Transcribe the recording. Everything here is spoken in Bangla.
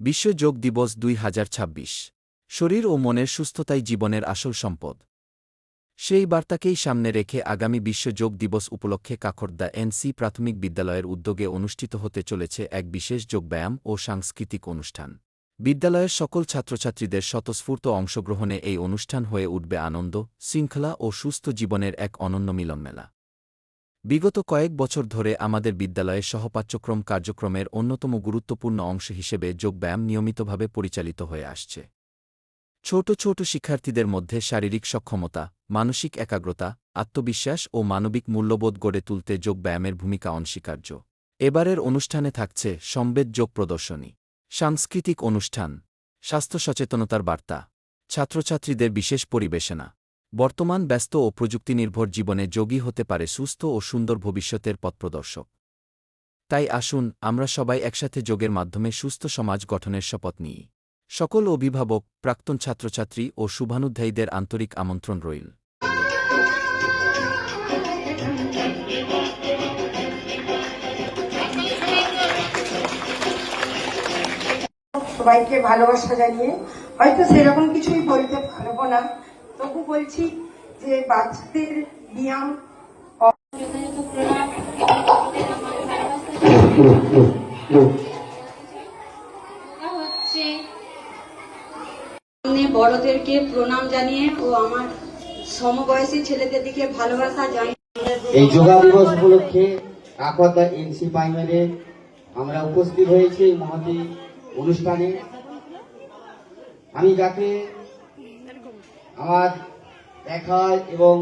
বিশ্ব যোগ দিবস 2026। শরীর ও মনের সুস্থতাই জীবনের আসল সম্পদ। সেই বার্তাকেই সামনে রেখে আগামী বিশ্ব যোগ দিবস উপলক্ষে কাকড়দা এনসি প্রাথমিক বিদ্যালয়ের উদ্যোগে অনুষ্ঠিত হতে চলেছে এক বিশেষ যোগব্যায়াম ও সাংস্কৃতিক অনুষ্ঠান। বিদ্যালয়ের সকল ছাত্রছাত্রীদের স্বতঃস্ফূর্ত অংশগ্রহণে এই অনুষ্ঠান হয়ে উঠবে আনন্দ, শৃঙ্খলা ও সুস্থ জীবনের এক অনন্য মিলনমেলা। বিগত কয়েক বছর ধরে আমাদের বিদ্যালয়ে সহপাঠ্যক্রম কার্যক্রমের অন্যতম গুরুত্বপূর্ণ অংশ হিসেবে যোগব্যায়াম নিয়মিতভাবে পরিচালিত হয়ে আসছে। ছোট ছোট শিক্ষার্থীদের মধ্যে শারীরিক সক্ষমতা, মানসিক একাগ্রতা, আত্মবিশ্বাস ও মানবিক মূল্যবোধ গড়ে তুলতে যোগব্যায়ামের ভূমিকা অনস্বীকার্য। এবারের অনুষ্ঠানে থাকছে সমবেত যোগ প্রদর্শনী, সাংস্কৃতিক অনুষ্ঠান, স্বাস্থ্য সচেতনতার বার্তা, ছাত্রছাত্রীদের বিশেষ পরিবেশনা। বর্তমান ব্যস্ত ও প্রযুক্তিনির্ভর জীবনে যোগই হতে পারে সুস্থ ও সুন্দর ভবিষ্যতের পথপ্রদর্শক। তাই আসুন আমরা সবাই একসাথে যোগের মাধ্যমে সুস্থ সমাজ গঠনের শপথ নিই। সকল অভিভাবক, প্রাক্তন ছাত্রছাত্রী ও শুভানুধ্যায়ীদের আন্তরিক আমন্ত্রণ রইল। সবাইকে ভালোবাসা জানিয়ে হয়তো সেরকম কিছুই বলতে পারবো না, তবু বলছি যে বাচ্চাদের ব্যায়াম বড়দেরকে প্রণাম জানিয়ে ও আমার সমবয়সী ছেলেদের দিকে ভালোবাসা জানিয়ে এই যোগা দিবস উপলক্ষে কাকড়দা এনসি প্রাইমারি আমরা উপস্থিত হয়েছি এই মহতী অনুষ্ঠানে। আমি যাতে আমার দেখার এবং